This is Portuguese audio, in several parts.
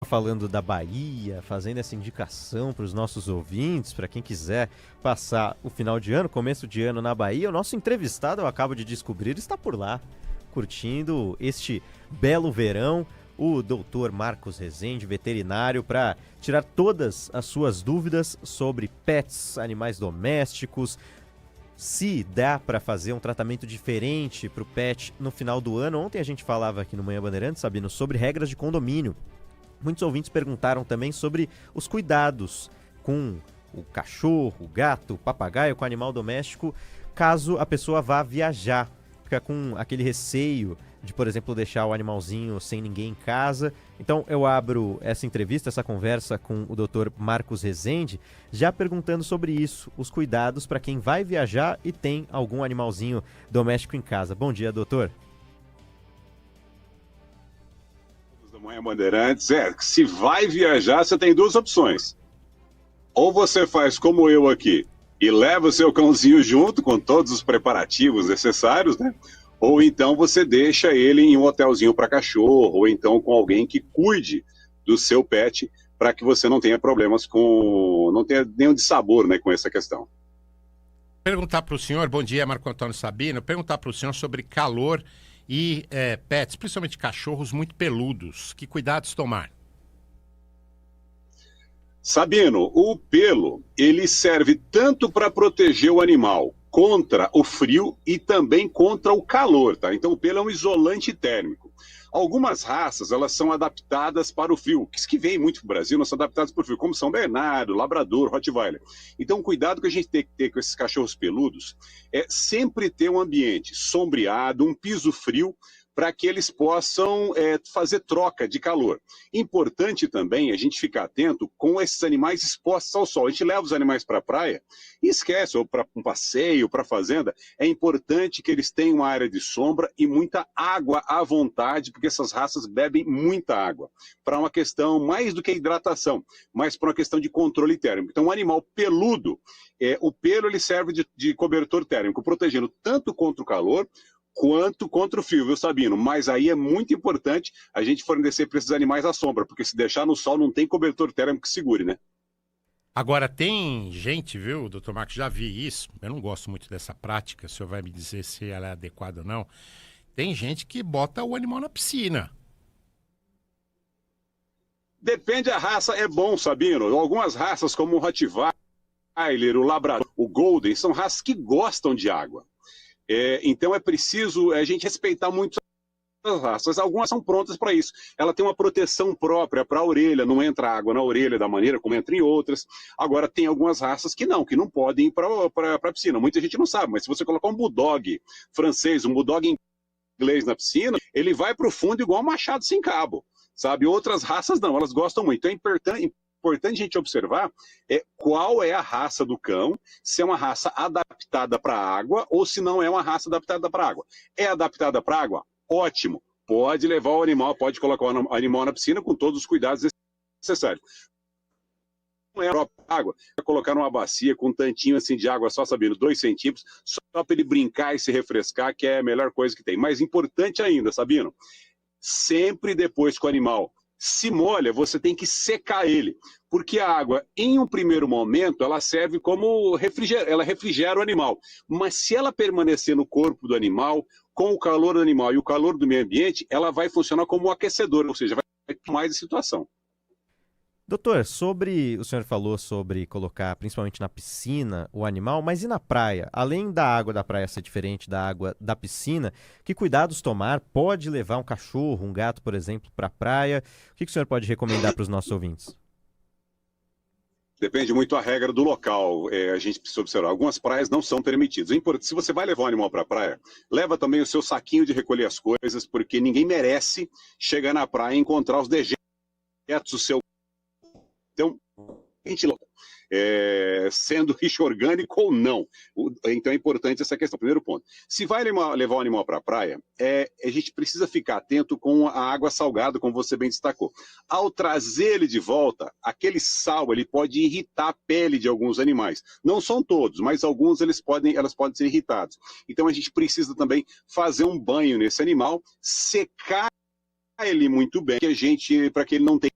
falando da Bahia, fazendo essa indicação para os nossos ouvintes, para quem quiser passar o final de ano, começo de ano na Bahia, o nosso entrevistado, eu acabo de descobrir, está por lá, curtindo este belo verão, o doutor Marcos Rezende, veterinário, para tirar todas as suas dúvidas sobre pets, animais domésticos, se dá para fazer um tratamento diferente para o pet no final do ano. Ontem a gente falava aqui no Manhã Bandeirantes, Sabino, sobre regras de condomínio. Muitos ouvintes perguntaram também sobre os cuidados com o cachorro, o gato, o papagaio, com o animal doméstico, caso a pessoa vá viajar. Fica com aquele receio de, por exemplo, deixar o animalzinho sem ninguém em casa. Então eu abro essa entrevista, essa conversa com o Dr. Marcos Rezende, já perguntando sobre isso, os cuidados para quem vai viajar e tem algum animalzinho doméstico em casa. Bom dia, doutor. Manhã Bandeirantes, se vai viajar, você tem duas opções. Ou você faz como eu aqui e leva o seu cãozinho junto com todos os preparativos necessários, né? Ou então você deixa ele em um hotelzinho para cachorro, ou então com alguém que cuide do seu pet, para que você não tenha problemas não tenha nenhum dissabor, né, com essa questão. Perguntar para o senhor, bom dia, Marco Antônio Sabino, perguntar para o senhor sobre calor e pets, principalmente cachorros muito peludos. Que cuidados tomar? Sabino, o pelo, ele serve tanto para proteger o animal contra o frio e também contra o calor, tá? Então o pelo é um isolante térmico. Algumas raças, elas são adaptadas para o frio, que vem muito para o Brasil, não são adaptadas para o frio, como São Bernardo, Labrador, Rottweiler. Então, o cuidado que a gente tem que ter com esses cachorros peludos é sempre ter um ambiente sombreado, um piso frio, para que eles possam fazer troca de calor. Importante também a gente ficar atento com esses animais expostos ao sol. A gente leva os animais para a praia e esquece, ou para um passeio, para a fazenda. É importante que eles tenham uma área de sombra e muita água à vontade, porque essas raças bebem muita água. Para uma questão mais do que hidratação, mas para uma questão de controle térmico. Então, um animal peludo, o pelo ele serve de cobertor térmico, protegendo tanto contra o calor, quanto contra o frio, viu, Sabino? Mas aí é muito importante a gente fornecer para esses animais a sombra, porque se deixar no sol não tem cobertor térmico que segure, né? Agora, tem gente, viu, doutor Marcos, já vi isso, eu não gosto muito dessa prática, o senhor vai me dizer se ela é adequada ou não. Tem gente que bota o animal na piscina. Depende da raça, é bom, Sabino. Algumas raças, como o Rottweiler, o Labrador, o Golden, são raças que gostam de água. Então é preciso a gente respeitar muito as raças. Algumas são prontas para isso. Ela tem uma proteção própria para a orelha, não entra água na orelha da maneira como entra em outras. Agora, tem algumas raças que não podem ir para a piscina. Muita gente não sabe, mas se você colocar um bulldog francês, um bulldog inglês na piscina, ele vai para o fundo igual um machado sem cabo, sabe? Outras raças não, elas gostam muito. Então é importante a gente observar qual é a raça do cão, se é uma raça adaptada para água ou se não é uma raça adaptada para água. É adaptada para água? Ótimo. Pode levar o animal, pode colocar o animal na piscina com todos os cuidados necessários. Não é a própria água, é colocar numa bacia com um tantinho assim de água só, sabendo, 2 centímetros, só para ele brincar e se refrescar, que é a melhor coisa que tem. Mas importante ainda, Sabino, sempre depois que o animal se molha, você tem que secar ele, porque a água, em um primeiro momento, ela serve como ela refrigera o animal, mas se ela permanecer no corpo do animal, com o calor do animal e o calor do meio ambiente, ela vai funcionar como um aquecedor, ou seja, vai ter mais a situação. Doutor, o senhor falou sobre colocar principalmente na piscina o animal, mas e na praia? Além da água da praia ser diferente da água da piscina, que cuidados tomar? Pode levar um cachorro, um gato, por exemplo, para a praia? O que o senhor pode recomendar para os nossos ouvintes? Depende muito da regra do local, a gente precisa observar. Algumas praias não são permitidas. Se você vai levar um animal para a praia, leva também o seu saquinho de recolher as coisas, porque ninguém merece chegar na praia e encontrar os dejetos do seu. Então, sendo lixo orgânico ou não. Então é importante essa questão. Primeiro ponto. Se vai levar o animal para a praia, a gente precisa ficar atento com a água salgada, como você bem destacou. Ao trazer ele de volta, aquele sal ele pode irritar a pele de alguns animais. Não são todos, mas alguns elas podem ser irritados. Então a gente precisa também fazer um banho nesse animal, secar ele muito bem, para que ele não tenha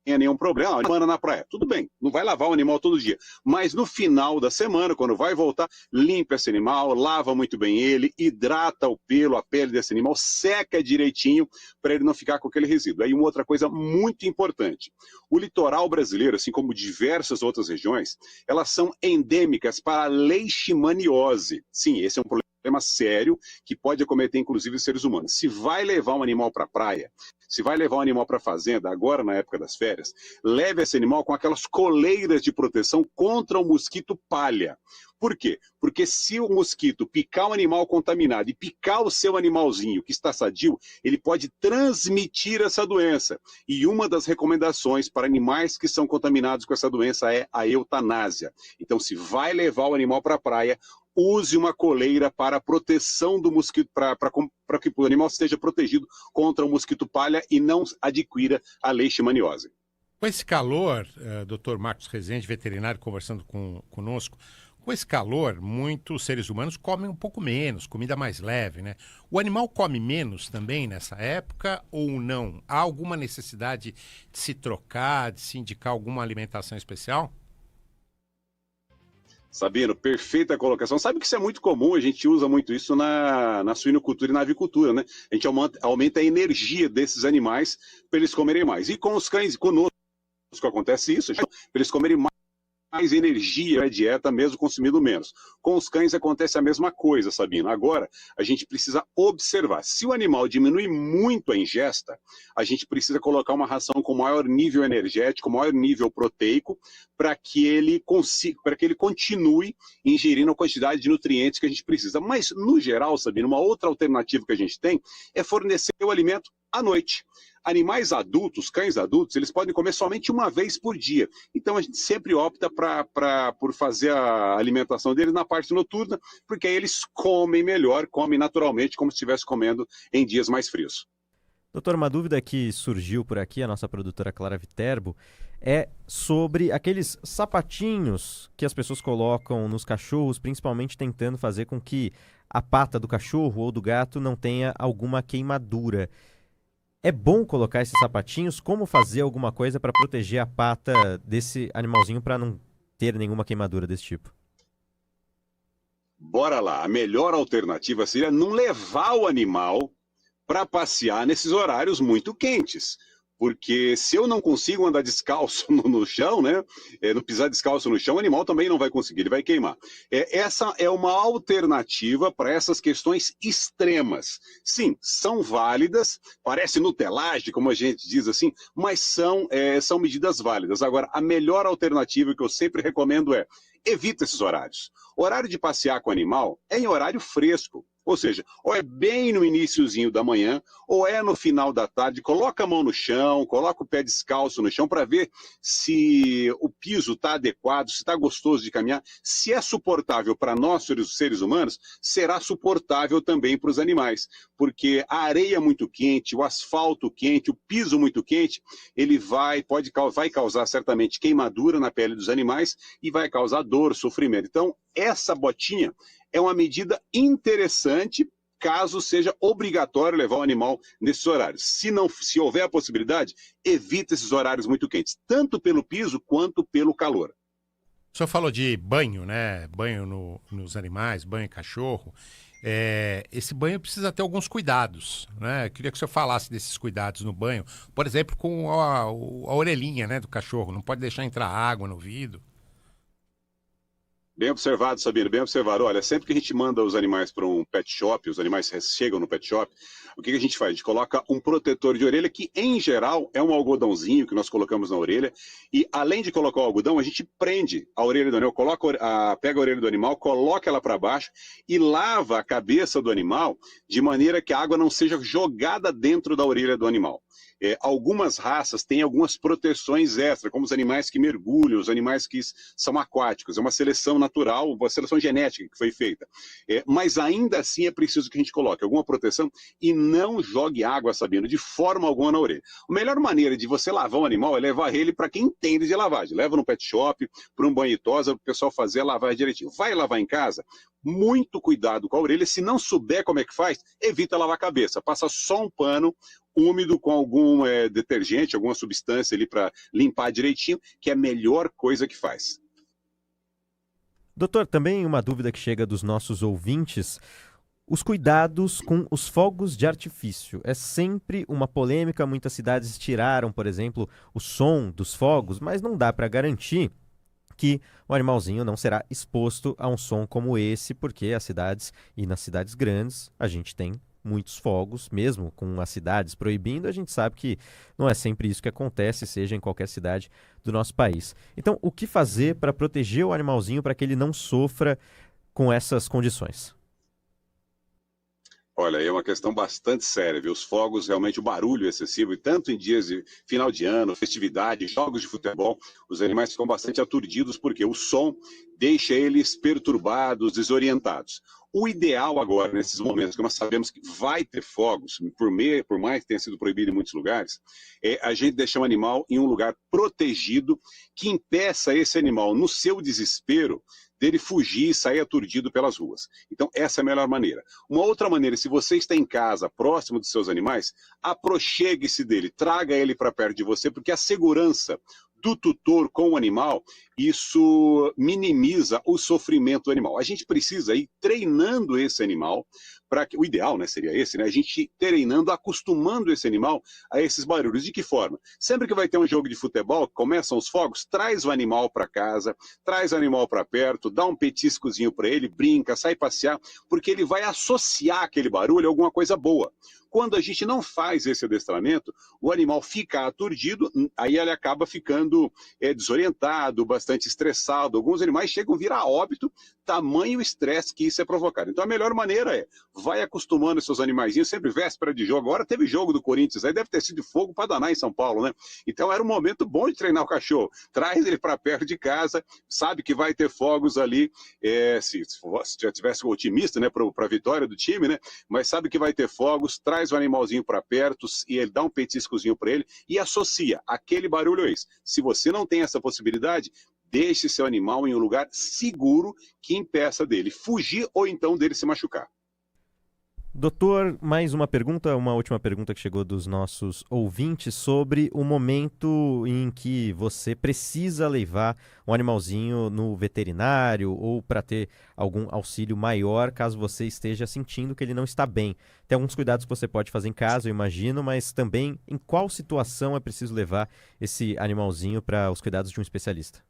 nenhum problema, semana na praia. Tudo bem, não vai lavar o animal todo dia. Mas no final da semana, quando vai voltar, limpa esse animal, lava muito bem ele, hidrata o pelo, a pele desse animal, seca direitinho para ele não ficar com aquele resíduo. Aí uma outra coisa muito importante. O litoral brasileiro, assim como diversas outras regiões, elas são endêmicas para a leishmaniose. Sim, esse é um problema sério que pode acometer inclusive os seres humanos. Se vai levar um animal para a praia, se vai levar um animal para a fazenda, agora na época das férias, leve esse animal com aquelas coleiras de proteção contra o mosquito palha. Por quê? Porque se o mosquito picar um animal contaminado e picar o seu animalzinho que está sadio, ele pode transmitir essa doença. E uma das recomendações para animais que são contaminados com essa doença é a eutanásia. Então, se vai levar o animal para a praia, use uma coleira para proteção do mosquito, para que o animal esteja protegido contra o mosquito palha e não adquira a leishmaniose. Com esse calor, Dr. Marcos Rezende, veterinário, conversando conosco, com esse calor, muitos seres humanos comem um pouco menos, comida mais leve, né? O animal come menos também nessa época ou não? Há alguma necessidade de se trocar, de se indicar alguma alimentação especial? Sabino, perfeita colocação. Sabe que isso é muito comum, a gente usa muito isso na suinocultura e na avicultura, né? A gente aumenta a energia desses animais para eles comerem mais. E com os cães, conosco acontece isso, para eles comerem mais energia na dieta, mesmo consumindo menos. Com os cães acontece a mesma coisa, Sabino. Agora, a gente precisa observar. Se o animal diminui muito a ingesta, a gente precisa colocar uma ração com maior nível energético, maior nível proteico, para que ele continue ingerindo a quantidade de nutrientes que a gente precisa. Mas, no geral, Sabino, uma outra alternativa que a gente tem é fornecer o alimento à noite. Animais adultos, cães adultos, eles podem comer somente uma vez por dia. Então a gente sempre opta por fazer a alimentação deles na parte noturna, porque aí eles comem melhor, comem naturalmente, como se estivesse comendo em dias mais frios. Doutor, uma dúvida que surgiu por aqui, a nossa produtora Clara Viterbo, é sobre aqueles sapatinhos que as pessoas colocam nos cachorros, principalmente tentando fazer com que a pata do cachorro ou do gato não tenha alguma queimadura. É bom colocar esses sapatinhos? Como fazer alguma coisa para proteger a pata desse animalzinho para não ter nenhuma queimadura desse tipo? Bora lá. A melhor alternativa seria não levar o animal para passear nesses horários muito quentes. Porque se eu não consigo andar descalço no chão, né? Não pisar descalço no chão, o animal também não vai conseguir, ele vai queimar. Essa é uma alternativa para essas questões extremas. Sim, são válidas, parece nutelagem, como a gente diz assim, mas são medidas válidas. Agora, a melhor alternativa que eu sempre recomendo é evita esses horários. Horário de passear com o animal é em horário fresco. Ou seja, ou é bem no iniciozinho da manhã, ou é no final da tarde, coloca a mão no chão, coloca o pé descalço no chão para ver se o piso está adequado, se está gostoso de caminhar. Se é suportável para nós, seres humanos, será suportável também para os animais. Porque a areia muito quente, o asfalto quente, o piso muito quente, ele vai causar certamente queimadura na pele dos animais e vai causar dor, sofrimento. Então, essa botinha é uma medida interessante caso seja obrigatório levar o animal nesses horários. Se houver a possibilidade, evita esses horários muito quentes, tanto pelo piso quanto pelo calor. O senhor falou de banho, né? Banho nos animais, banho em cachorro. Esse banho precisa ter alguns cuidados, né? Eu queria que o senhor falasse desses cuidados no banho. Por exemplo, com a orelhinha, né, do cachorro. Não pode deixar entrar água no ouvido. Bem observado, Sabino, bem observado. Olha, sempre que a gente manda os animais para um pet shop, os animais chegam no pet shop, o que a gente faz? A gente coloca um protetor de orelha que, em geral, é um algodãozinho que nós colocamos na orelha e, além de colocar o algodão, a gente prende a orelha do animal, pega a orelha do animal, coloca ela para baixo e lava a cabeça do animal de maneira que a água não seja jogada dentro da orelha do animal. Algumas raças têm algumas proteções extras, como os animais que mergulham, os animais que são aquáticos. É uma seleção natural, uma seleção genética que foi feita. Mas ainda assim é preciso que a gente coloque alguma proteção e não jogue água, Sabino, de forma alguma na orelha. A melhor maneira de você lavar um animal é levar ele para quem entende de lavagem. Leva no pet shop, para um banho e tosa, para o pessoal fazer a lavagem direitinho. Vai lavar em casa? Muito cuidado com a orelha. Se não souber como é que faz, evita lavar a cabeça. Passa só um pano úmido com algum detergente, alguma substância ali para limpar direitinho, que é a melhor coisa que faz. Doutor, também uma dúvida que chega dos nossos ouvintes. Os cuidados com os fogos de artifício. É sempre uma polêmica. Muitas cidades tiraram, por exemplo, o som dos fogos, mas não dá para garantir que o animalzinho não será exposto a um som como esse, porque as cidades, e nas cidades grandes, a gente tem muitos fogos, mesmo com as cidades proibindo, a gente sabe que não é sempre isso que acontece, seja em qualquer cidade do nosso país. Então, o que fazer para proteger o animalzinho para que ele não sofra com essas condições? Olha, é uma questão bastante séria, viu? Os fogos, realmente o barulho excessivo, e tanto em dias de final de ano, festividade, jogos de futebol, os animais ficam bastante aturdidos porque o som deixa eles perturbados, desorientados. O ideal agora, nesses momentos que nós sabemos que vai ter fogos, por mais que tenha sido proibido em muitos lugares, é a gente deixar o animal em um lugar protegido que impeça esse animal, no seu desespero, dele fugir e sair aturdido pelas ruas. Então, essa é a melhor maneira. Uma outra maneira, se você está em casa, próximo dos seus animais, aproxegue-se dele, traga ele para perto de você, porque a segurança do tutor com o animal, isso minimiza o sofrimento do animal. A gente precisa ir treinando esse animal, para que o ideal, né, seria esse, né? A gente treinando, acostumando esse animal a esses barulhos. De que forma? Sempre que vai ter um jogo de futebol, começam os fogos, traz o animal para casa, traz o animal para perto, dá um petiscozinho para ele, brinca, sai passear, porque ele vai associar aquele barulho a alguma coisa boa. Quando a gente não faz esse adestramento, o animal fica aturdido, aí ele acaba ficando desorientado, bastante estressado. Alguns animais chegam a virar óbito, tamanho estresse que isso é provocado. Então a melhor maneira é, vai acostumando seus animaizinhos, sempre véspera de jogo. Agora teve jogo do Corinthians, aí deve ter sido fogo para danar em São Paulo, né? Então era um momento bom de treinar o cachorro. Traz ele para perto de casa, sabe que vai ter fogos ali, se já tivesse otimista, né, para a vitória do time, né? Mas sabe que vai ter fogos, traz o animalzinho para perto e ele dá um petiscozinho para ele e associa aquele barulho a esse. Se você não tem essa possibilidade, deixe seu animal em um lugar seguro que impeça dele fugir ou então dele se machucar. Doutor, mais uma pergunta, uma última pergunta que chegou dos nossos ouvintes sobre o momento em que você precisa levar um animalzinho no veterinário ou para ter algum auxílio maior caso você esteja sentindo que ele não está bem. Tem alguns cuidados que você pode fazer em casa, eu imagino, mas também em qual situação é preciso levar esse animalzinho para os cuidados de um especialista?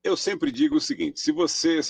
Eu sempre digo o seguinte, se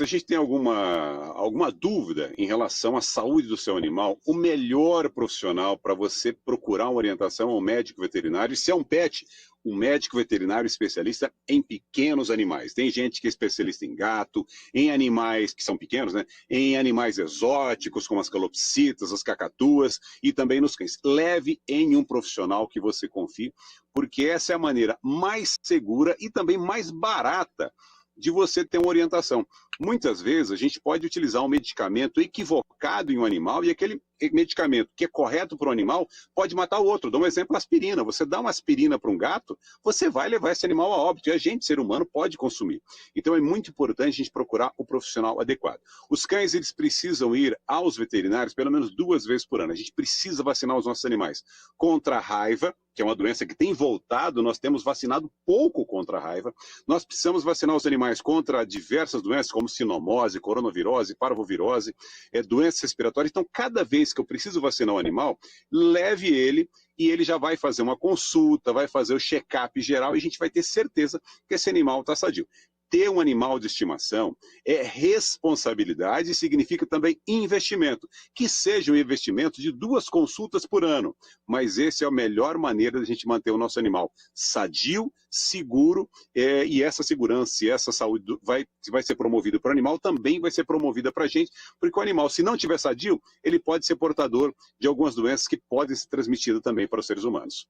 a gente tem alguma dúvida em relação à saúde do seu animal, o melhor profissional para você procurar uma orientação é um médico veterinário. E se é um pet, um médico veterinário especialista em pequenos animais. Tem gente que é especialista em gato, em animais que são pequenos, né? Em animais exóticos, como as calopsitas, as cacatuas e também nos cães. Leve em um profissional que você confie, porque essa é a maneira mais segura e também mais barata de você ter uma orientação. Muitas vezes a gente pode utilizar um medicamento equivocado em um animal e aquele medicamento que é correto para o animal pode matar o outro. Dou um exemplo, aspirina. Você dá uma aspirina para um gato, você vai levar esse animal a óbito e a gente, ser humano, pode consumir. Então é muito importante a gente procurar o profissional adequado. Os cães, eles precisam ir aos veterinários pelo menos 2 vezes por ano. A gente precisa vacinar os nossos animais contra a raiva, que é uma doença que tem voltado, nós temos vacinado pouco contra a raiva. Nós precisamos vacinar os animais contra diversas doenças, como sinomose, coronavirose, parvovirose, doenças respiratórias. Então, cada vez que eu preciso vacinar um animal, leve ele e ele já vai fazer uma consulta, vai fazer o check-up geral e a gente vai ter certeza que esse animal está sadio. Ter um animal de estimação é responsabilidade e significa também investimento, que seja um investimento de 2 consultas por ano, mas essa é a melhor maneira de a gente manter o nosso animal sadio, seguro, e essa segurança e essa saúde vai ser promovida para o animal, também vai ser promovida para a gente, porque o animal, se não estiver sadio, ele pode ser portador de algumas doenças que podem ser transmitidas também para os seres humanos.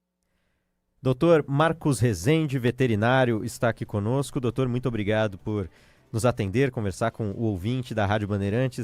Doutor Marcos Rezende, veterinário, está aqui conosco. Doutor, muito obrigado por nos atender, conversar com o ouvinte da Rádio Bandeirantes.